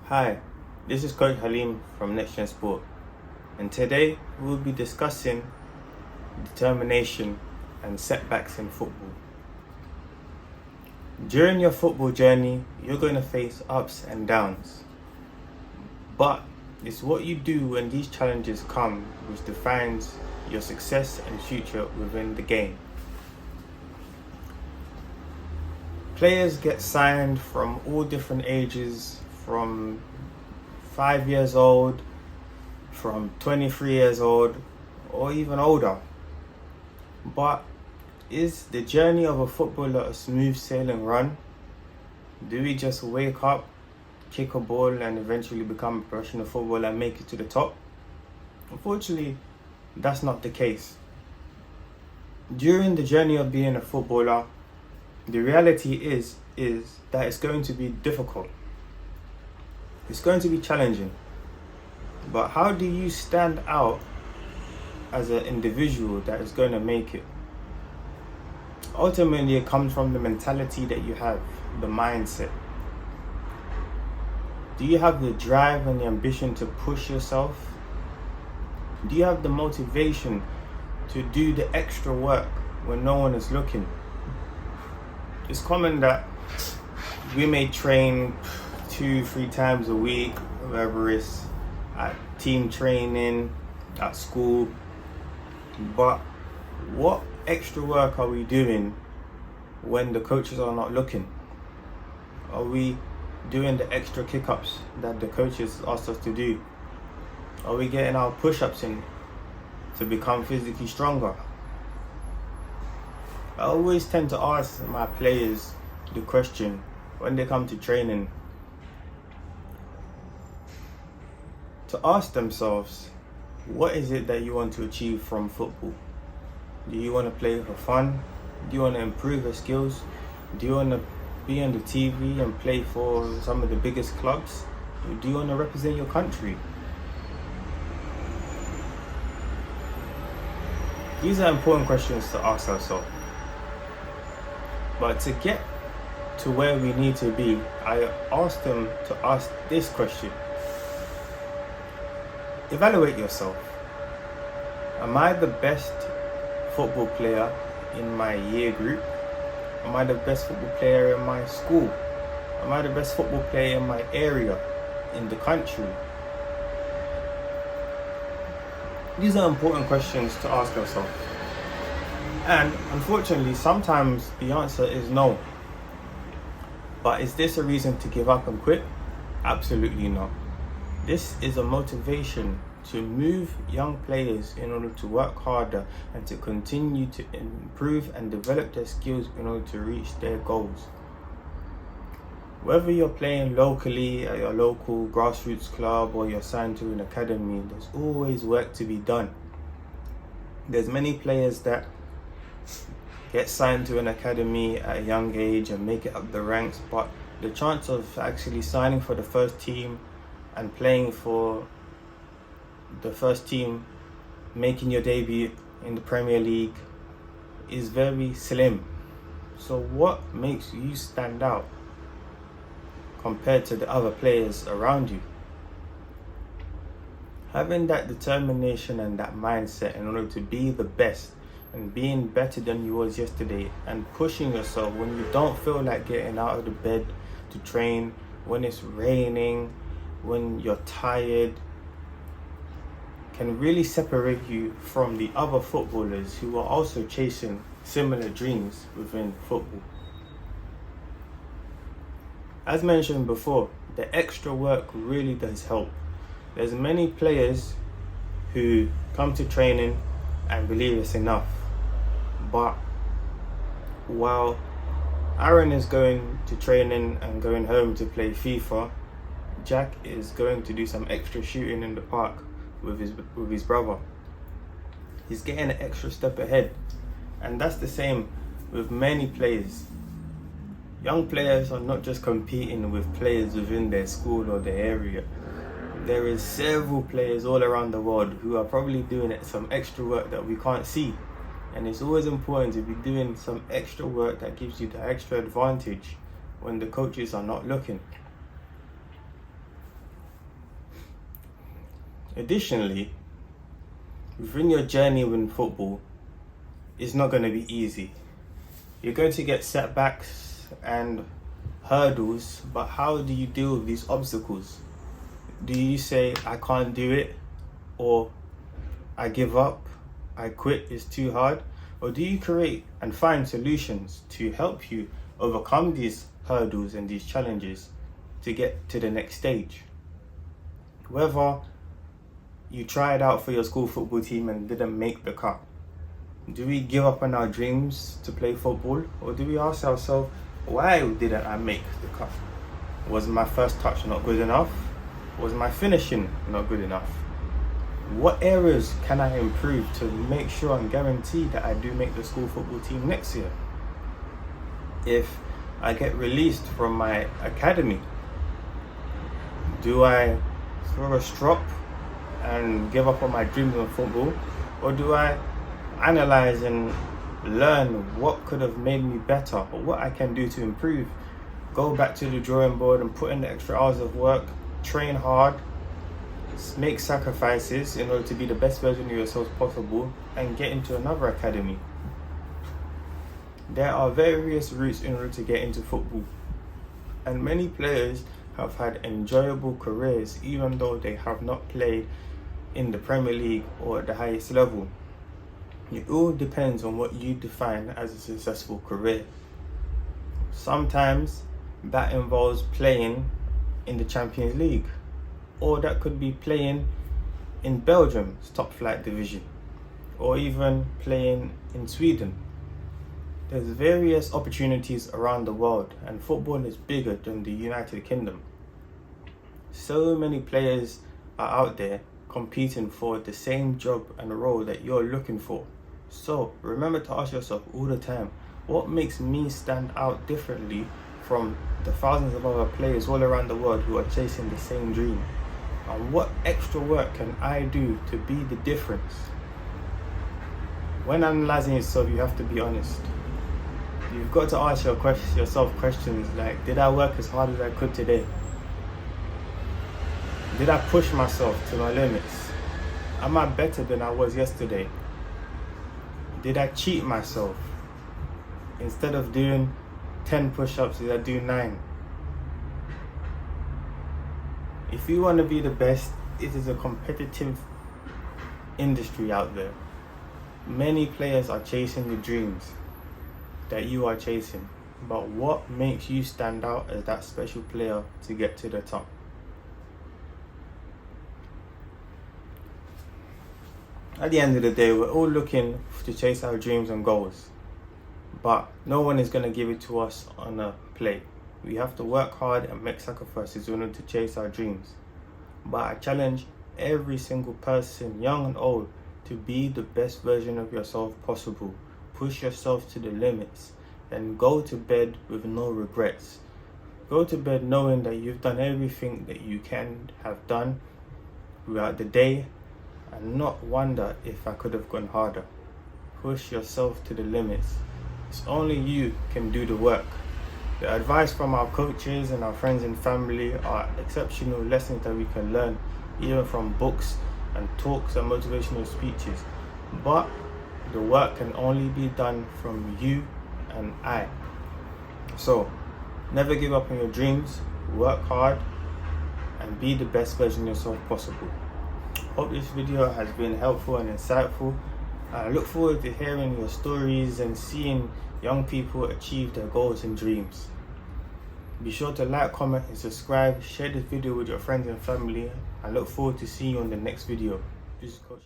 Hi, this is Coach Halim from Next Gen Sport, and today we'll be discussing determination and setbacks in football. During your football journey, you're going to face ups and downs, but it's what you do when these challenges come which defines your success and future within the game. Players get signed from all different ages, from 5 years old, from 23 years old, or even older. But is the journey of a footballer a smooth sailing run? Do we just wake up, kick a ball, and eventually become a professional footballer and make it to the top? Unfortunately, that's not the case. During the journey of being a footballer, the reality is that it's going to be difficult. It's going to be challenging. But how do you stand out as an individual that is going to make it? Ultimately, it comes from the mentality that you have, the mindset. Do you have the drive and the ambition to push yourself? Do you have the motivation to do the extra work when no one is looking? It's common that we may train 2-3 times a week, whether it's at team training, at school, but what extra work are we doing when the coaches are not looking? Are we doing the extra kick-ups that the coaches asked us to do? Are we getting our push-ups in to become physically stronger? I always tend to ask my players the question when they come to training, to ask themselves, what is it that you want to achieve from football? Do you want to play for fun? Do you want to improve your skills? Do you want to be on the TV and play for some of the biggest clubs? Or do you want to represent your country? These are important questions to ask ourselves. But to get to where we need to be, I asked them to ask this question. Evaluate yourself. Am I the best football player in my year group? Am I the best football player in my school? Am I the best football player in my area, in the country? These are important questions to ask yourself. And unfortunately, sometimes the answer is no. But is this a reason to give up and quit? Absolutely not. This is a motivation to move young players in order to work harder and to continue to improve and develop their skills in order to reach their goals. Whether you're playing locally at your local grassroots club or you're signed to an academy, there's always work to be done. There's many players that get signed to an academy at a young age and make it up the ranks, but the chance of actually signing for the first team and playing for the first team, making your debut in the Premier League, is very slim. So what makes you stand out compared to the other players around you? Having that determination and that mindset in order to be the best and being better than you was yesterday and pushing yourself when you don't feel like getting out of the bed to train, when it's raining, when you're tired, can really separate you from the other footballers who are also chasing similar dreams within football. As mentioned before, the extra work really does help. There's many players who come to training and believe it's enough. But while Aaron is going to training and going home to play FIFA, Jack is going to do some extra shooting in the park with his brother. He's getting an extra step ahead. And that's the same with many players. Young players are not just competing with players within their school or their area. There is several players all around the world who are probably doing some extra work that we can't see. And it's always important to be doing some extra work that gives you the extra advantage when the coaches are not looking. Additionally, within your journey in football, it's not going to be easy. You're going to get setbacks and hurdles, but how do you deal with these obstacles? Do you say, I can't do it, or I give up, I quit, it's too hard? Or do you create and find solutions to help you overcome these hurdles and these challenges to get to the next stage? Whether you tried out for your school football team and didn't make the cut, do we give up on our dreams to play football? Or do we ask ourselves, why didn't I make the cut? Was my first touch not good enough? Was my finishing not good enough? What areas can I improve to make sure and guarantee that I do make the school football team next year? If I get released from my academy, do I throw a strop and give up on my dreams of football? Or do I analyze and learn what could have made me better, or what I can do to improve? Go back to the drawing board and put in the extra hours of work, train hard, make sacrifices in order to be the best version of yourself possible, and get into another academy. There are various routes in order to get into football, and many players have had enjoyable careers even though they have not played in the Premier League or at the highest level. It all depends on what you define as a successful career. Sometimes that involves playing in the Champions League, or that could be playing in Belgium's top flight division, or even playing in Sweden. There's various opportunities around the world, and football is bigger than the United Kingdom. So many players are out there competing for the same job and role that you're looking for. So remember to ask yourself all the time, what makes me stand out differently from the thousands of other players all around the world who are chasing the same dream? And what extra work can I do to be the difference? When analyzing yourself, you have to be honest. You've got to ask yourself questions like, did I work as hard as I could today? Did I push myself to my limits? Am I better than I was yesterday? Did I cheat myself? Instead of doing 10 push-ups, did I do 9? If you want to be the best, it is a competitive industry out there. Many players are chasing the dreams that you are chasing, but what makes you stand out as that special player to get to the top? At the end of the day, we're all looking to chase our dreams and goals, but no one is going to give it to us on a plate. We have to work hard and make sacrifices in order to chase our dreams. But I challenge every single person, young and old, to be the best version of yourself possible. Push yourself to the limits and go to bed with no regrets. Go to bed knowing that you've done everything that you can have done throughout the day, and not wonder if I could have gone harder. Push yourself to the limits. It's only you can do the work. The advice from our coaches and our friends and family are exceptional lessons that we can learn, even from books and talks and motivational speeches. But the work can only be done from you and I. So, never give up on your dreams, work hard, and be the best version of yourself possible. Hope this video has been helpful and insightful. I look forward to hearing your stories and seeing young people achieve their goals and dreams. Be sure to like, comment and subscribe. Share this video with your friends and family. I look forward to seeing you on the next video. This is Coach